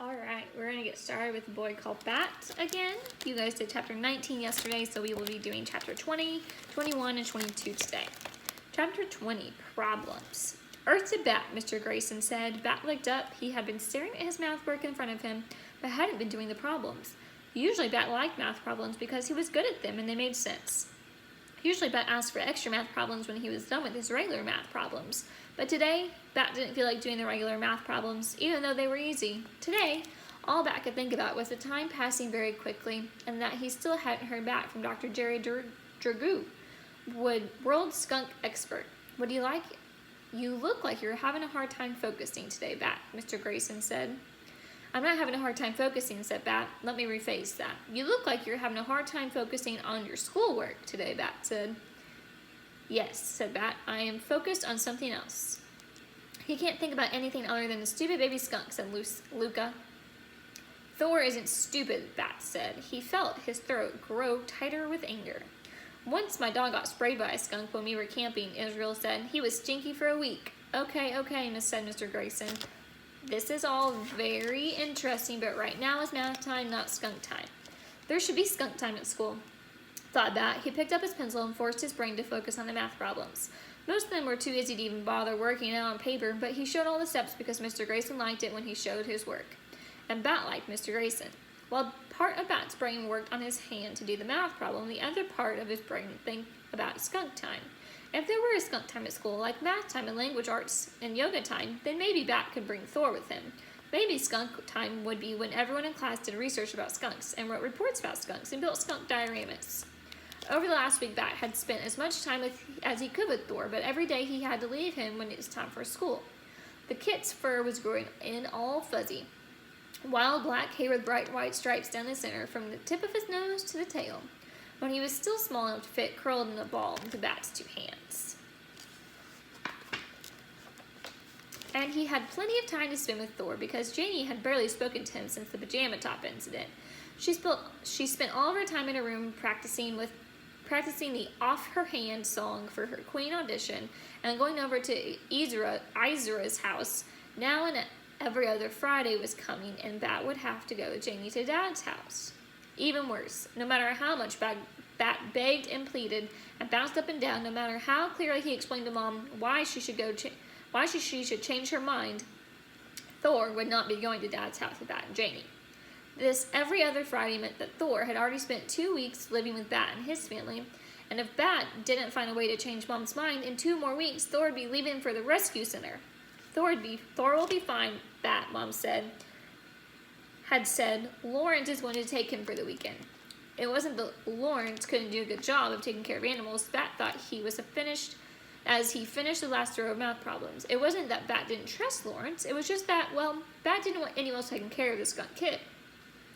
Alright, we're going to get started with Boy Called Bat again. You guys did chapter 19 yesterday, so we will be doing chapter 20, 21, and 22 today. Chapter 20, Problems. Earth to Bat, Mr. Grayson said. Bat looked up. He had been staring at his math work in front of him, but hadn't been doing the problems. Usually Bat liked math problems because he was good at them and they made sense. Usually Bat asked for extra math problems when he was done with his regular math problems. But today, Bat didn't feel like doing the regular math problems, even though they were easy. Today, all Bat could think about was the time passing very quickly, and that he still hadn't heard back from Dr. Jerry Dragoo, world skunk expert. Would you like it? You look like you're having a hard time focusing today, Bat, Mr. Grayson said. I'm not having a hard time focusing, said Bat. Let me rephrase that. You look like you're having a hard time focusing on your schoolwork today, Bat said. Yes, said Bat. I am focused on something else. He can't think about anything other than the stupid baby skunk, said Luca. Thor isn't stupid, Bat said. He felt his throat grow tighter with anger. Once my dog got sprayed by a skunk when we were camping, Israel said. He was stinky for a week. Okay, said Mr. Grayson. This is all very interesting, but right now is math time, not skunk time. There should be skunk time at school, thought Bat. He picked up his pencil and forced his brain to focus on the math problems. Most of them were too easy to even bother working out on paper, but he showed all the steps because Mr. Grayson liked it when he showed his work. And Bat liked Mr. Grayson. While part of Bat's brain worked on his hand to do the math problem, the other part of his brain think about skunk time. If there were a skunk time at school, like math time and language arts and yoga time, then maybe Bat could bring Thor with him. Maybe skunk time would be when everyone in class did research about skunks and wrote reports about skunks and built skunk dioramas. Over the last week, Bat had spent as much time as he could with Thor, but every day he had to leave him when it was time for school. The kit's fur was growing in all fuzzy. Wild black hair with bright white stripes down the center, from the tip of his nose to the tail. When he was still small enough to fit curled in a ball into Bat's two hands. And he had plenty of time to spend with Thor because Janie had barely spoken to him since the pajama top incident. She spent all of her time in her room practicing the Off Her Hand song for her Queen audition and going over to Izra's house. Now and every other Friday was coming and Bat would have to go with Janie to Dad's house. Even worse, no matter how much Bat begged and pleaded and bounced up and down, no matter how clearly he explained to Mom why she should change her mind, Thor would not be going to Dad's house with Bat and Janie. This every other Friday meant that Thor had already spent 2 weeks living with Bat and his family, and if Bat didn't find a way to change Mom's mind, in 2 more weeks, Thor would be leaving for the rescue center. Thor will be fine, Bat, Mom had said. Lawrence is going to take him for the weekend. It wasn't that Lawrence couldn't do a good job of taking care of animals. Bat thought he was finished as he finished the last row of math problems. It wasn't that Bat didn't trust Lawrence. It was just that, Bat didn't want anyone else taking care of the skunk kid.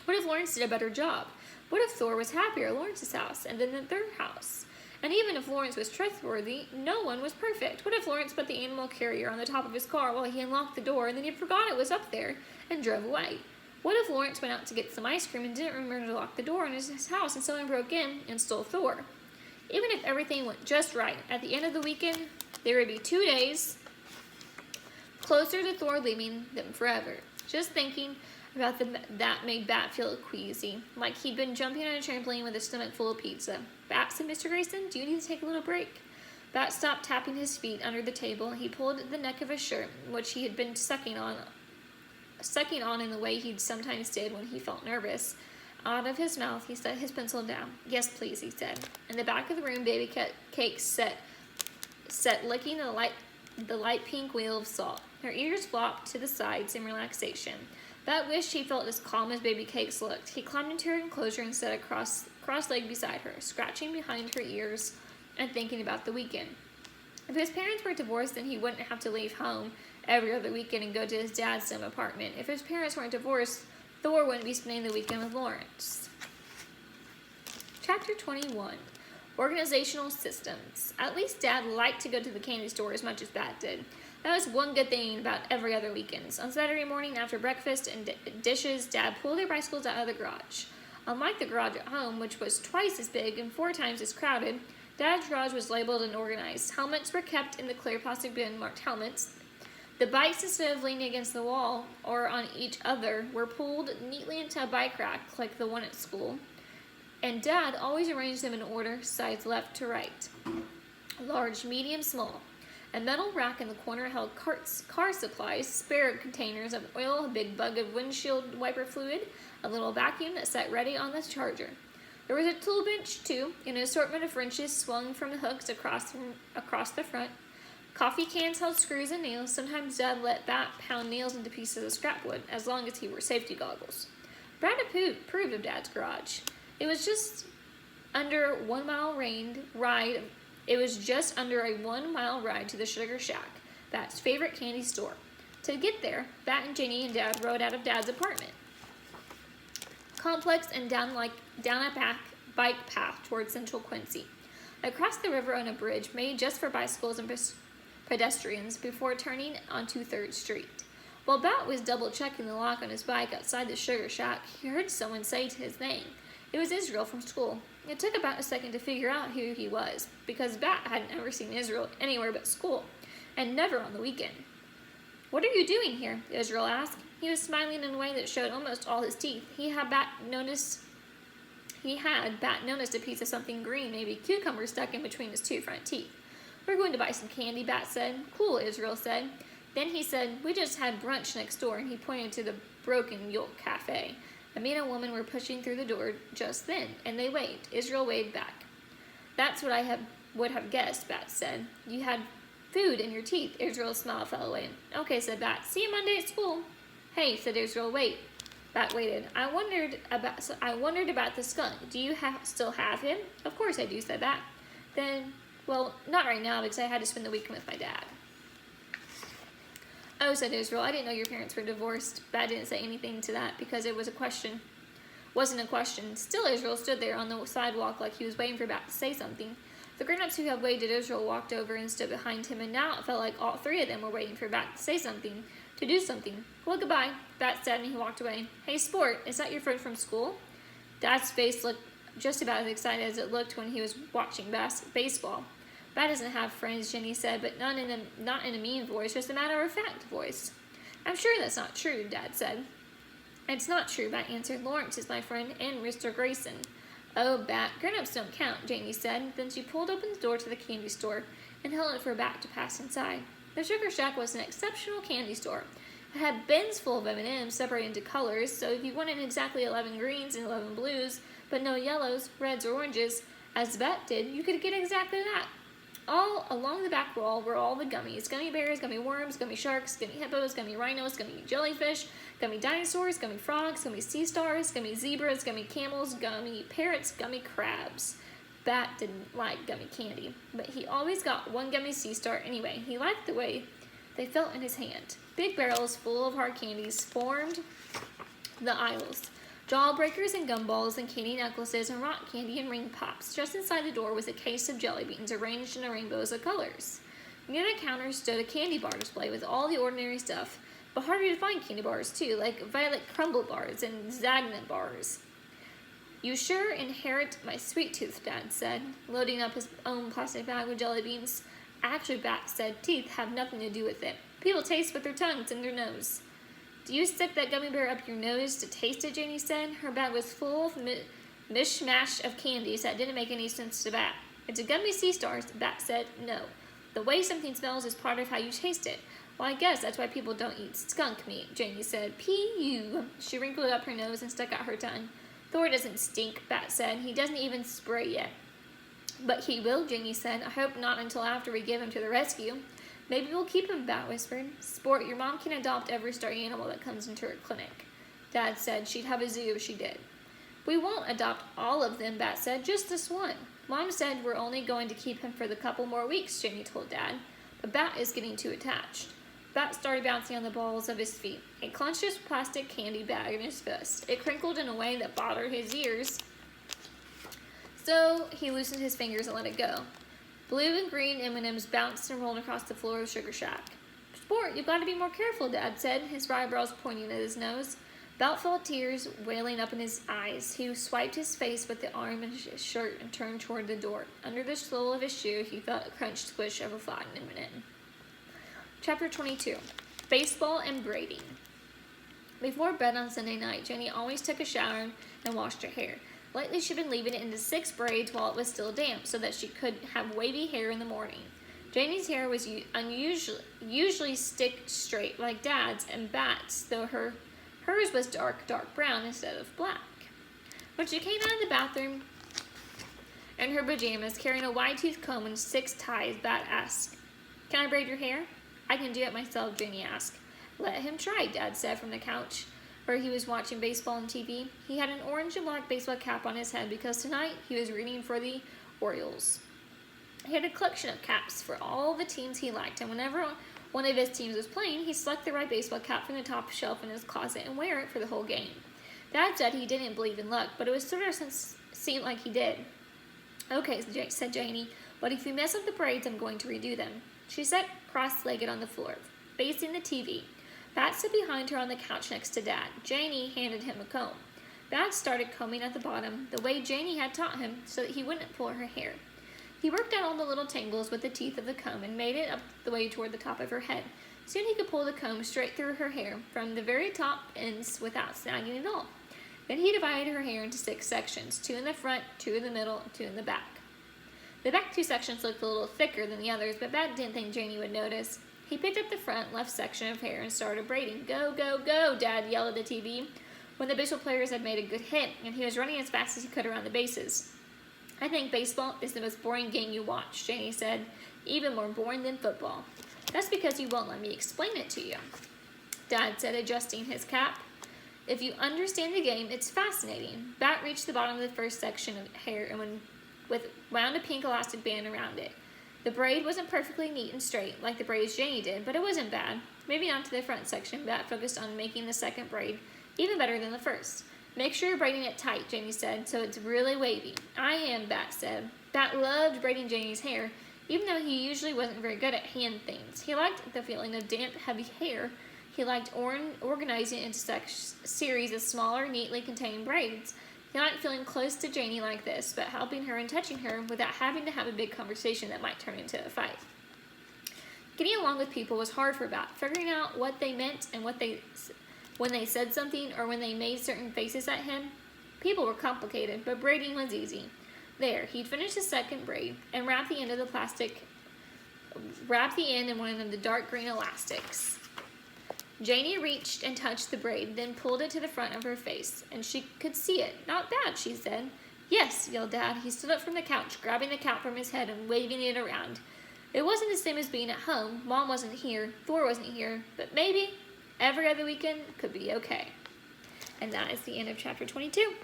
What if Lawrence did a better job? What if Thor was happier at Lawrence's house and then at their house? And even if Lawrence was trustworthy, no one was perfect. What if Lawrence put the animal carrier on the top of his car while he unlocked the door and then he forgot it was up there and drove away? What if Lawrence went out to get some ice cream and didn't remember to lock the door in his house and someone broke in and stole Thor? Even if everything went just right, at the end of the weekend, there would be 2 days closer to Thor leaving them forever. Just thinking about that made Bat feel queasy, like he'd been jumping on a trampoline with a stomach full of pizza. Bat, said Mr. Grayson, do you need to take a little break? Bat stopped tapping his feet under the table. He pulled the neck of his shirt, which he had been sucking on in the way he'd sometimes did when he felt nervous. Out of his mouth, he set his pencil down. Yes, please, he said. In the back of the room, Baby Cake sat licking the light pink wheel of salt. Her ears flopped to the sides in relaxation. Bat wished he felt as calm as Baby Cakes looked. He climbed into her enclosure and sat cross-legged beside her, scratching behind her ears and thinking about the weekend. If his parents were divorced, then he wouldn't have to leave home every other weekend and go to his dad's sim apartment. If his parents weren't divorced, Thor wouldn't be spending the weekend with Lawrence. Chapter 21, Organizational Systems. At least Dad liked to go to the candy store as much as Bat did. That was one good thing about every other weekends. On Saturday morning after breakfast and dishes, Dad pulled their bicycles out of the garage. Unlike the garage at home, which was twice as big and 4 times as crowded, Dad's garage was labeled and organized. Helmets were kept in the clear plastic bin marked helmets. The bikes, instead of leaning against the wall or on each other, were pulled neatly into a bike rack like the one at school, and Dad always arranged them in order, sides left to right. Large, medium, small. A metal rack in the corner held car supplies, spare containers of oil, a big bug of windshield wiper fluid, a little vacuum that sat ready on the charger. There was a tool bench, too, and an assortment of wrenches swung from the hooks across the front. Coffee cans held screws and nails. Sometimes Dad let Bat pound nails into pieces of scrap wood, as long as he wore safety goggles. Brad approved of Dad's garage. It was just under a 1 mile ride. It was just under a 1 mile ride to the Sugar Shack, Bat's favorite candy store. To get there, Bat and Janie and Dad rode out of Dad's apartment complex and down a bike path toward Central Quincy. Across the river on a bridge made just for bicycles and pedestrians before turning onto 3rd Street. While Bat was double-checking the lock on his bike outside the Sugar Shack, he heard someone say his name. It was Israel from school. It took about a second to figure out who he was, because Bat hadn't ever seen Israel anywhere but school, and never on the weekend. "What are you doing here?" Israel asked. He was smiling in a way that showed almost all his teeth. He had Bat noticed a piece of something green, maybe cucumber, stuck in between his 2 front teeth. "We're going to buy some candy," Bat said. "Cool," Israel said. Then he said, "We just had brunch next door," and he pointed to the Broken Yolk Cafe. A man and woman were pushing through the door just then, and they waved. Israel waved back. "That's what I would have guessed," Bat said. "You had food in your teeth." Israel's smile fell away. "Okay," said Bat. "See you Monday at school." "Hey," said Israel. "Wait." Bat waited. I wondered about the skunk. Do you still have him?" "Of course I do," said Bat. "Then, well, not right now, because I had to spend the weekend with my dad." "Oh," said Israel. "I didn't know your parents were divorced." Bat didn't say anything to that because it wasn't a question. Still, Israel stood there on the sidewalk like he was waiting for Bat to say something. The grown-ups who had waited Israel walked over and stood behind him, and now it felt like all 3 of them were waiting for Bat to say something, to do something. "Well, goodbye," Bat said, and he walked away. "Hey, Sport, is that your friend from school?" Dad's face looked just about as excited as it looked when he was watching baseball. "Bat doesn't have friends," Jenny said, but not in a mean voice, just a matter-of-fact voice. "I'm sure that's not true," Dad said. "It's not true," Bat answered. "Lawrence is my friend, and Mr. Grayson." "Oh, Bat, grown-ups don't count," Janie said. Then she pulled open the door to the candy store and held it for Bat to pass inside. The Sugar Shack was an exceptional candy store. It had bins full of M&Ms separated into colors, so if you wanted exactly 11 greens and 11 blues, but no yellows, reds, or oranges, as Bat did, you could get exactly that. All along the back wall were all the gummies: gummy bears, gummy worms, gummy sharks, gummy hippos, gummy rhinos, gummy jellyfish, gummy dinosaurs, gummy frogs, gummy sea stars, gummy zebras, gummy camels, gummy parrots, gummy crabs. Bat didn't like gummy candy, but he always got one gummy sea star anyway. He liked the way they felt in his hand. Big barrels full of hard candies formed the aisles. Jawbreakers and gumballs and candy necklaces and rock candy and ring pops. Just inside the door was a case of jelly beans arranged in rainbows of colors. Near the counter stood a candy bar display with all the ordinary stuff, but harder to find candy bars too, like Violet Crumble bars and Zagnut bars. "You sure inherit my sweet tooth," Dad said, loading up his own plastic bag with jelly beans. "Actually," Bat said, "teeth have nothing to do with it. People taste with their tongues and their nose." "Do you stick that gummy bear up your nose to taste it?" Janie said. Her bag was full of mishmash of candies that didn't make any sense to Bat. "It's a gummy sea stars," Bat said. "No. The way something smells is part of how you taste it." "Well, I guess that's why people don't eat skunk meat," Janie said. "P.U." She wrinkled up her nose and stuck out her tongue. "Thor doesn't stink," Bat said. "He doesn't even spray yet." "But he will," Janie said. "I hope not until after we give him to the rescue." "Maybe we'll keep him," Bat whispered. "Sport, your mom can adopt every stray animal that comes into her clinic." Dad said she'd have a zoo if she did. "We won't adopt all of them," Bat said. "Just this one." "Mom said we're only going to keep him for the couple more weeks," Janie told Dad. "But Bat is getting too attached." Bat started bouncing on the balls of his feet. He clenched his plastic candy bag in his fist. It crinkled in a way that bothered his ears, so he loosened his fingers and let it go. Blue and green M&Ms bounced and rolled across the floor of Sugar Shack. "Sport, you've got to be more careful," Dad said, his eyebrows pointing at his nose. Bat felt tears wailing up in his eyes. He swiped his face with the arm in his shirt and turned toward the door. Under the sole of his shoe, he felt a crunch squish of a flying M&M. Chapter 22. baseball and braiding. Before bed on Sunday night, Jenny always took a shower and washed her hair. Lately, she'd been leaving it into 6 braids while it was still damp so that she could have wavy hair in the morning. Janie's hair was usually stick straight like Dad's and Bat's, though hers was dark brown instead of black. When she came out of the bathroom in her pajamas, carrying a wide-toothed comb and 6 ties, Bat asked, "Can I braid your hair?" "I can do it myself," Janie asked. "Let him try," Dad said from the couch where he was watching baseball on TV. He had an orange and black baseball cap on his head because tonight he was rooting for the Orioles. He had a collection of caps for all the teams he liked, and whenever one of his teams was playing, he'd select the right baseball cap from the top shelf in his closet and wear it for the whole game. Dad said he didn't believe in luck, but it was sort of seemed like he did. "Okay," said Janie, "but if you mess up the braids, I'm going to redo them." She sat cross-legged on the floor, facing the TV. Bat sat behind her on the couch next to Dad. Janie handed him a comb. Bat started combing at the bottom, the way Janie had taught him, so that he wouldn't pull her hair. He worked out all the little tangles with the teeth of the comb and made it up the way toward the top of her head. Soon he could pull the comb straight through her hair from the very top ends without snagging at all. Then he divided her hair into 6 sections, 2 in the front, 2 in the middle, and 2 in the back. The back 2 sections looked a little thicker than the others, but Bat didn't think Janie would notice. He picked up the front left section of hair and started braiding. "Go, go, go," Dad yelled at the TV when the baseball players had made a good hit, and he was running as fast as he could around the bases. "I think baseball is the most boring game you watch," Janie said. "Even more boring than football." "That's because you won't let me explain it to you," Dad said, adjusting his cap. "If you understand the game, it's fascinating." Bat reached the bottom of the first section of hair and wound a pink elastic band around it. The braid wasn't perfectly neat and straight, like the braids Janie did, but it wasn't bad. Moving on to the front section, Bat focused on making the second braid even better than the first. "Make sure you're braiding it tight," Janie said, "so it's really wavy." "I am," Bat said. Bat loved braiding Janie's hair, even though he usually wasn't very good at hand things. He liked the feeling of damp, heavy hair. He liked organizing it into series of smaller, neatly contained braids. He liked feeling close to Janie like this, but helping her and touching her without having to have a big conversation that might turn into a fight. Getting along with people was hard for Bat, figuring out what they meant and when they said something or when they made certain faces at him. People were complicated, but braiding was easy. There, he'd finished the second braid and wrapped the end in one of the dark green elastics. Janie reached and touched the braid, then pulled it to the front of her face, and she could see it. "Not bad," she said. "Yes," yelled Dad. He stood up from the couch, grabbing the cap from his head and waving it around. It wasn't the same as being at home. Mom wasn't here, Thor wasn't here, but maybe every other weekend could be okay. And that is the end of chapter 22.